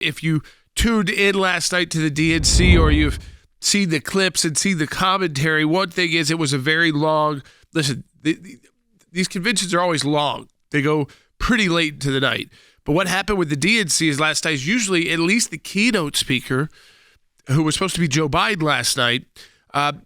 if you tuned in last night to the DNC or you've seen the clips and seen the commentary, one thing is it was a very long, listen, these conventions are always long. They go pretty late into the night. But what happened with the DNC is last night, at least the keynote speaker, who was supposed to be Joe Biden last night,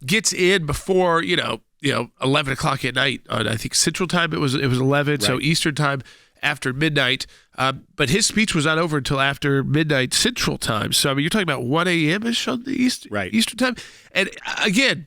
gets in before, 11 o'clock at night. On, I think Central Time it was 11, right. So Eastern Time after midnight. But his speech was not over until after midnight Central Time. So, I mean, you're talking about 1 a.m.-ish on the Eastern Time. And again,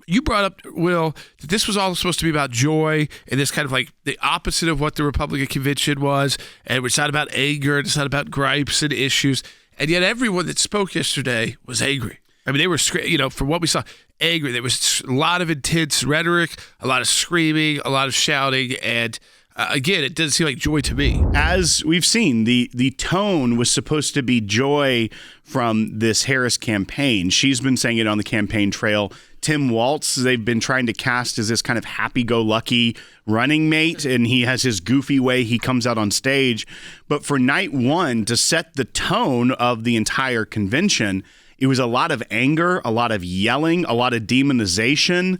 you brought up, Will, that this was all supposed to be about joy and this kind of like the opposite of what the Republican convention was. And it's not about anger. It's not about gripes and issues. And yet everyone that spoke yesterday was angry. I mean, they were, from what we saw, angry. There was a lot of intense rhetoric, a lot of screaming, a lot of shouting. And again, it doesn't seem like joy to me. As we've seen, the tone was supposed to be joy from this Harris campaign. She's been saying it on the campaign trail. Tim Walz, they've been trying to cast as this kind of happy-go-lucky running mate, and he has his goofy way he comes out on stage. But for night one, to set the tone of the entire convention, it was a lot of anger, a lot of yelling, a lot of demonization.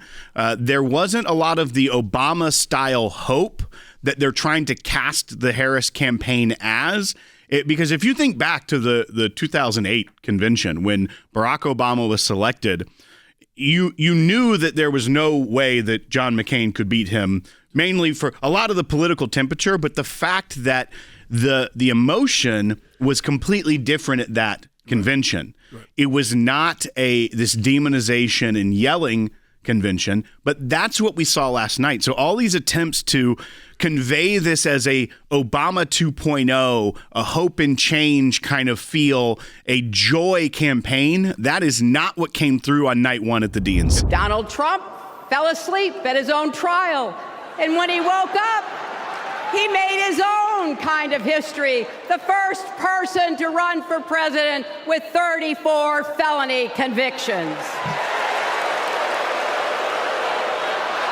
There wasn't a lot of the Obama-style hope that they're trying to cast the Harris campaign as. Because if you think back to the 2008 convention when Barack Obama was selected, you knew that there was no way that John McCain could beat him, mainly for a lot of the political temperature, but the fact that the emotion was completely different at that convention. Right. It was not this demonization and yelling convention, but that's what we saw last night. So all these attempts to convey this as a Obama 2.0, a hope and change kind of feel, a joy campaign, that is not what came through on night one at the DNC. Donald Trump fell asleep at his own trial, and when he woke up, he made his own kind of history, the first person to run for president with 34 felony convictions.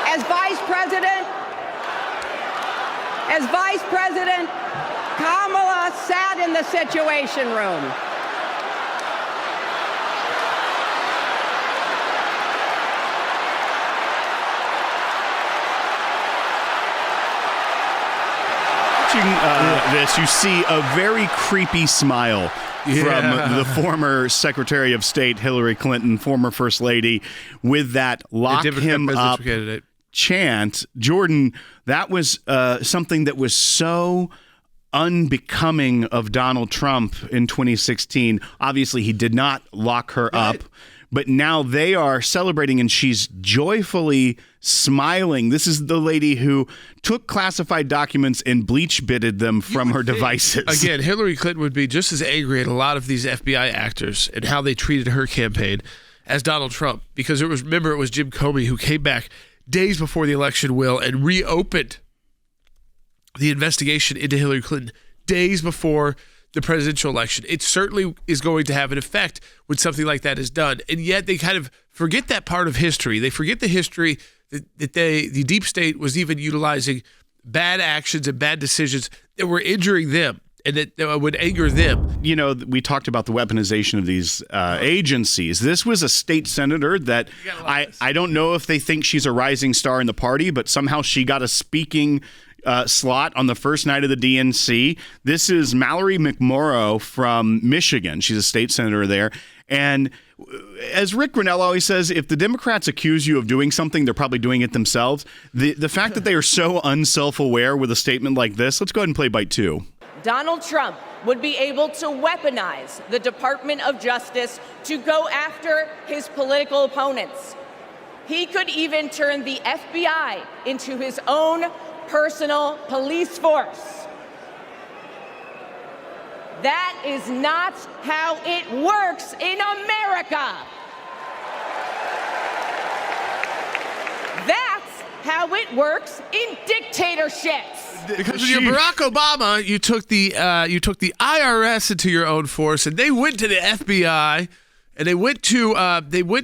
As Vice President, Kamala sat in the Situation Room. Watching this, you see a very creepy smile from the former Secretary of State Hillary Clinton, former First Lady, with that lock him up chant. Jordan, that was something that was so unbecoming of Donald Trump in 2016. Obviously, he did not lock her up, but now they are celebrating and she's joyfully smiling. This is the lady who took classified documents and bleach-bitted them from her devices. Again, Hillary Clinton would be just as angry at a lot of these FBI actors and how they treated her campaign as Donald Trump, because it was Jim Comey who came back days before the election, Will, and reopened the investigation into Hillary Clinton days before the presidential election. It certainly is going to have an effect when something like that is done. And yet they kind of forget that part of history. They forget the history that the deep state was even utilizing bad actions and bad decisions that were injuring them and that would anger them. You know, we talked about the weaponization of these agencies. This was a state senator that I don't know if they think she's a rising star in the party, but somehow she got a speaking slot on the first night of the DNC. This is Mallory McMorrow from Michigan. She's a state senator there. And as Rick Grenell always says, if the Democrats accuse you of doing something, they're probably doing it themselves. The fact that they are so unself-aware with a statement like this, let's go ahead and play bite two. Donald Trump would be able to weaponize the Department of Justice to go after his political opponents. He could even turn the FBI into his own personal police force. That is not how it works in America. That's how it works in dictatorships. Because when you're Barack Obama, you took the IRS into your own force, and they went to the FBI, and they went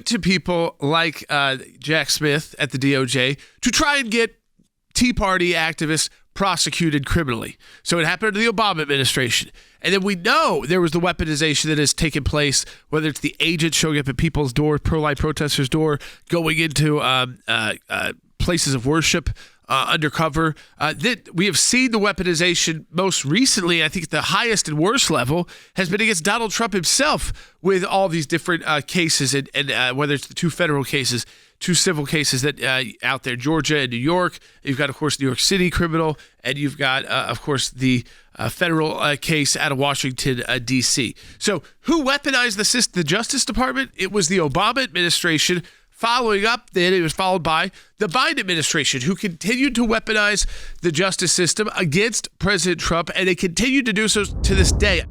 to people like Jack Smith at the DOJ to try and get Tea Party activists prosecuted criminally. So it happened under the Obama administration. And then we know there was the weaponization that has taken place, whether it's the agents showing up at people's doors, pro-life protesters' door, going into places of worship undercover. That we have seen the weaponization most recently, I think the highest and worst level has been against Donald Trump himself with all these different cases, and whether it's the 2 federal cases, 2 civil cases that out there, Georgia and New York. You've got, of course, New York City criminal, and you've got, of course, the federal case out of Washington, D.C. So who weaponized the Justice Department? It was the Obama administration. Following up, then, it was followed by the Biden administration, who continued to weaponize the justice system against President Trump, and they continue to do so to this day.